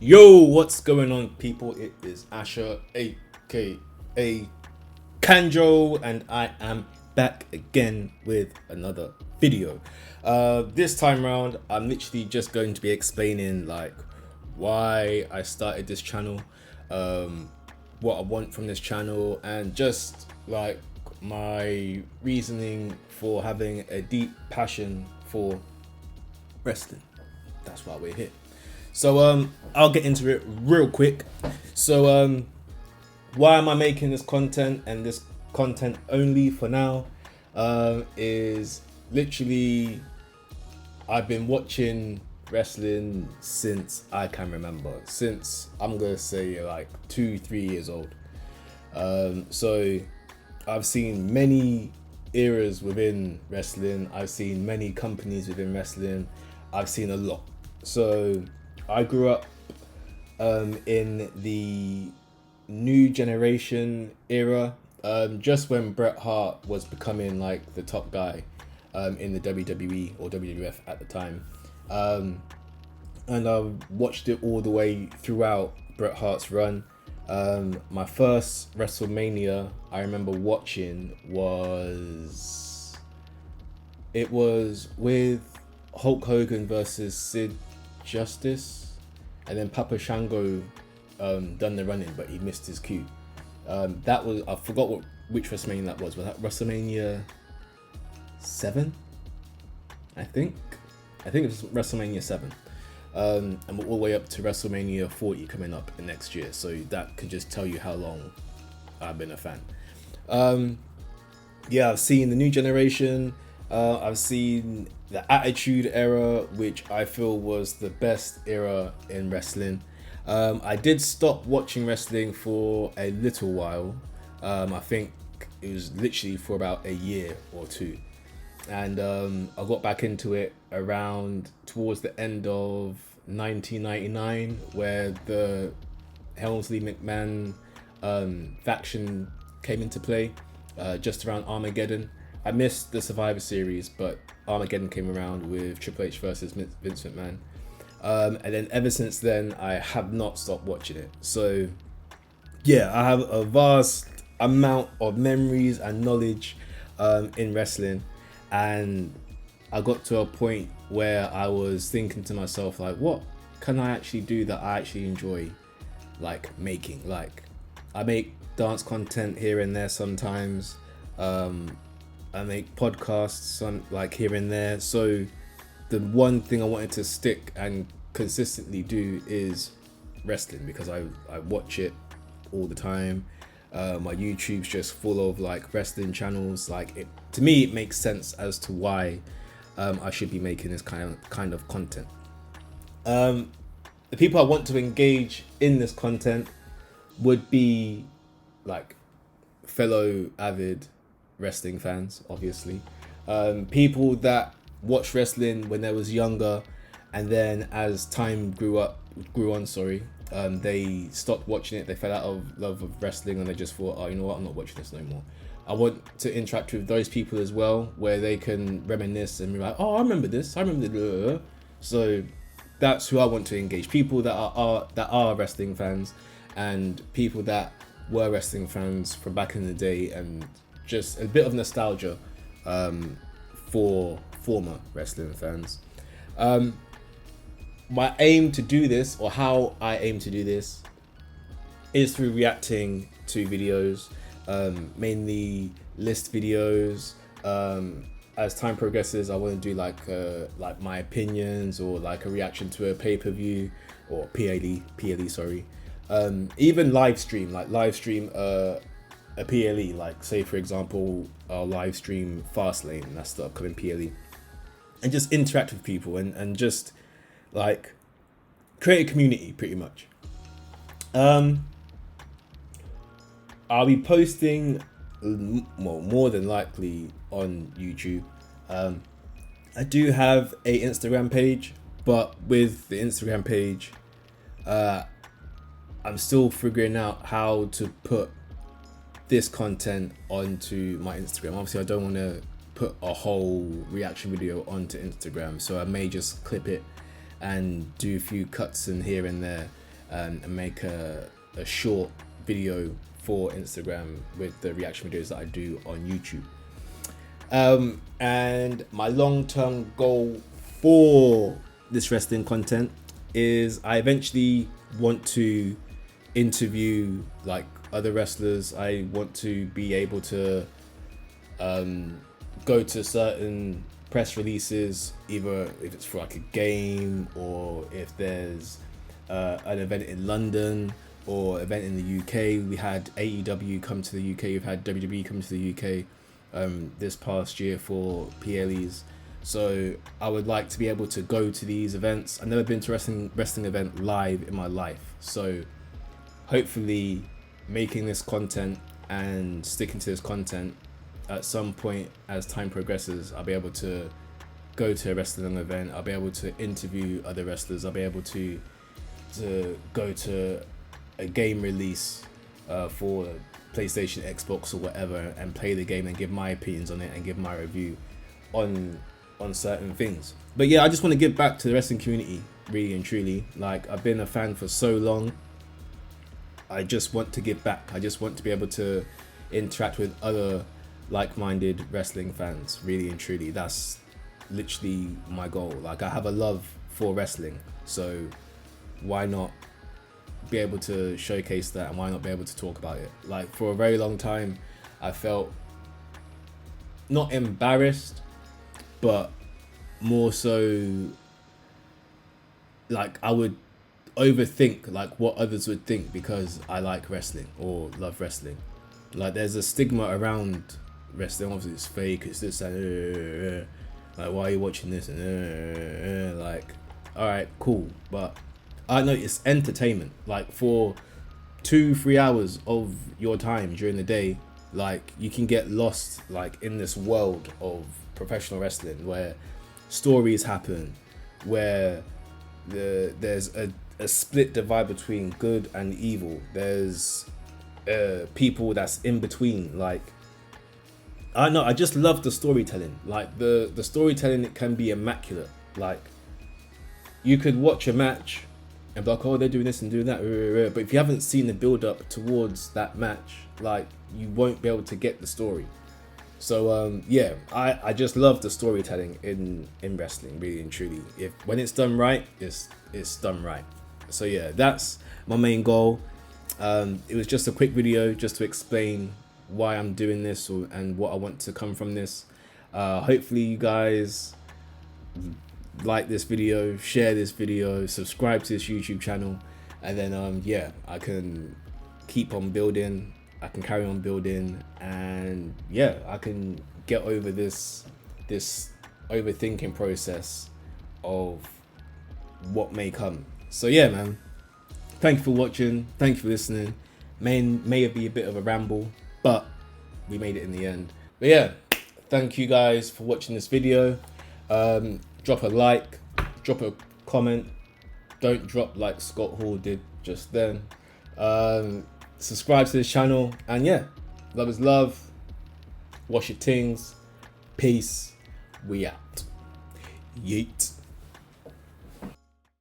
Yo, what's going on, people? It is Asher, aka KVNJO, and I am back again with another video. This time around, I'm literally just going to be explaining why I started this channel, what I want from this channel, and just my reasoning for having a deep passion for wrestling. That's why we're here. So I'll get into it real quick. So why am I making this content, and this content only for now, is literally I've been watching wrestling since I can remember, since I'm gonna say 2-3 years old. So I've seen many eras within wrestling, I've seen many companies within wrestling, I've seen a lot. So I grew up in the new generation era, just when Bret Hart was becoming the top guy in the WWE or WWF at the time. And I watched it all the way throughout Bret Hart's run. My first WrestleMania I remember watching was with Hulk Hogan versus Sid Justice, and then Papa Shango done the running, but he missed his cue. That was, I forgot which WrestleMania that was. Was that WrestleMania 7? I think it was WrestleMania 7. And we're all the way up to WrestleMania 40 coming up next year. So that can just tell you how long I've been a fan. Yeah, I've seen the new generation. I've seen the Attitude Era, which I feel was the best era in wrestling. I did stop watching wrestling for a little while. I think it was literally for about a year or two. And I got back into it around towards the end of 1999, where the Helmsley McMahon faction came into play, just around Armageddon. I missed the Survivor Series, but Armageddon came around with Triple H versus Vince McMahon. And then ever since then, I have not stopped watching it. So yeah, I have a vast amount of memories and knowledge in wrestling. And I got to a point where I was thinking to myself, what can I actually do that I actually enjoy making? I make dance content here and there sometimes. I make podcasts here and there. So the one thing I wanted to stick and consistently do is wrestling, because I watch it all the time. My YouTube's just full of wrestling channels. To me, it makes sense as to why I should be making this kind of content. The people I want to engage in this content would be fellow avid wrestling fans, obviously. People that watched wrestling when they was younger, and then as time grew on, they stopped watching it. They fell out of love of wrestling, and they just thought, oh, you know what, I'm not watching this no more. I want to interact with those people as well, where they can reminisce and be like, oh, I remember this, I remember this. So that's who I want to engage. People that are wrestling fans, and people that were wrestling fans from back in the day, and just a bit of nostalgia for former wrestling fans. My aim to do this, or how I aim to do this, is through reacting to videos, mainly list videos. As time progresses, I want to do my opinions, or a reaction to a pay-per-view, or PLE, sorry. Even live stream a PLE, say for example, I'll live stream Fastlane, that's the upcoming PLE, and just interact with people and just create a community, pretty much. I'll be posting more than likely on YouTube. I do have a Instagram page, but with the Instagram page, I'm still figuring out how to put this content onto my Instagram. Obviously, I don't want to put a whole reaction video onto Instagram, so I may just clip it and do a few cuts in here and there and make a short video for Instagram with the reaction videos that I do on YouTube. And my long-term goal for this wrestling content is I eventually want to interview like other wrestlers. I want to be able to go to certain press releases, either if it's for like a game or if there's an event in London or event in the UK. We had AEW come to the UK, we've had WWE come to the UK this past year for PLEs. So I would like to be able to go to these events. I've never been to a wrestling event live in my life. So hopefully making this content and sticking to this content, at some point as time progresses, I'll be able to go to a wrestling event. I'll be able to interview other wrestlers. I'll be able to go to a game release for PlayStation, Xbox or whatever, and play the game and give my opinions on it and give my review on certain things. But yeah, I just want to give back to the wrestling community, really and truly. Like, I've been a fan for so long. I just want to give back. I just want to be able to interact with other like-minded wrestling fans, really and truly. That's literally my goal. Like, I have a love for wrestling, so why not be able to showcase that, and why not be able to talk about it? Like, for a very long time I felt not embarrassed, but more so like I would overthink like what others would think because I like wrestling or love wrestling. Like, there's a stigma around wrestling. Obviously it's fake, it's this and like, why are you watching this, and like, all right, cool, but I know it's entertainment. Like, for 2-3 hours of your time during the day, like, you can get lost like in this world of professional wrestling where stories happen, where there's a split divide between good and evil. There's people that's in between. Like, I know, I just love the storytelling. Like, the storytelling, it can be immaculate. Like, you could watch a match and be like, oh, they're doing this and doing that, but if you haven't seen the build up towards that match, like, you won't be able to get the story. So yeah, I just love the storytelling in wrestling, really and truly. If when it's done right, it's done right. So yeah, that's my main goal. It was just a quick video just to explain why I'm doing this and what I want to come from this. Hopefully you guys like this video, share this video, subscribe to this YouTube channel, and then yeah, I can keep on building, I can carry on building, and yeah, I can get over this overthinking process of what may come. So yeah, man, thank you for watching, thank you for listening. May be a bit of a ramble, but we made it in the end. But yeah, thank you guys for watching this video. Drop a like, drop a comment. Don't drop like Scott Hall did just then. Subscribe to this channel, and yeah, love is love. Wash your tings. Peace. We out. Yeet.